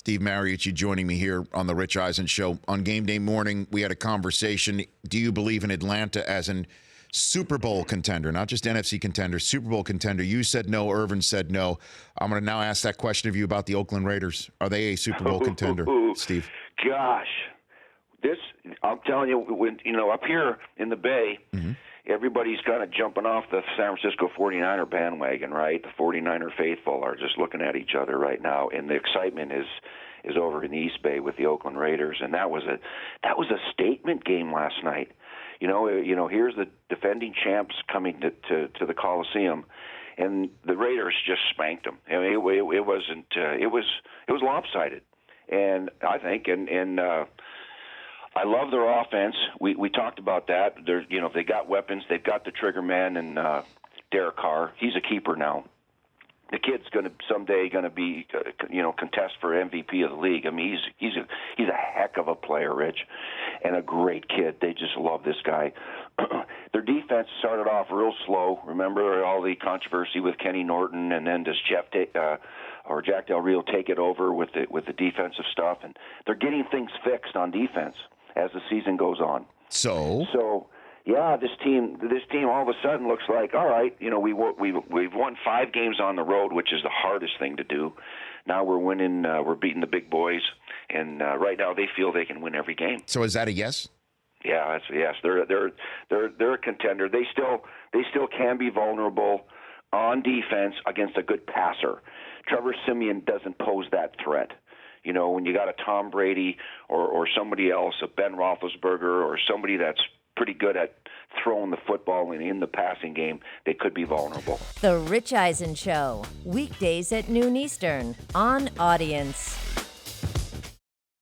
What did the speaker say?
Steve Mariucci joining me here on the Rich Eisen Show. On game day morning, we had a conversation. Do you believe in Atlanta as an Super Bowl contender, not just NFC contender, Super Bowl contender? You said no. Irvin said no. I'm going to now ask that question of you about the Oakland Raiders. Are they a Super Bowl contender, Steve? Gosh, I'm telling you, when up here in the Bay, everybody's kind of jumping off the San Francisco 49er bandwagon, right? The 49er faithful are just looking at each other right now, and the excitement is over in the East Bay with the Oakland Raiders, and that was a statement game last night. Here's the defending champs coming to the Coliseum, and the Raiders just spanked them. I mean, it wasn't. It was lopsided, and I think I love their offense. We talked about that. They got weapons. They've got the trigger man and Derek Carr. He's a keeper now. The kid's someday going to be contest for MVP of the league. I mean, he's a heck of a player, Rich, and a great kid. They just love this guy. Their defense started off real slow. Remember all the controversy with Kenny Norton, and then does Jack Del Rio take it over with the defensive stuff? And they're getting things fixed on defense as the season goes on. So yeah, this team all of a sudden looks like, all right, we've won 5 games on the road, which is the hardest thing to do. Now we're winning, we're beating the big boys, and right now they feel they can win every game. So is that a yes? Yeah, that's a yes. They're a contender. They still can be vulnerable on defense against a good passer. Trevor Siemian doesn't pose that threat. When you got a Tom Brady or somebody else, a Ben Roethlisberger, or somebody that's pretty good at throwing the football and in the passing game, they could be vulnerable. The Rich Eisen Show, weekdays at noon Eastern on Audience.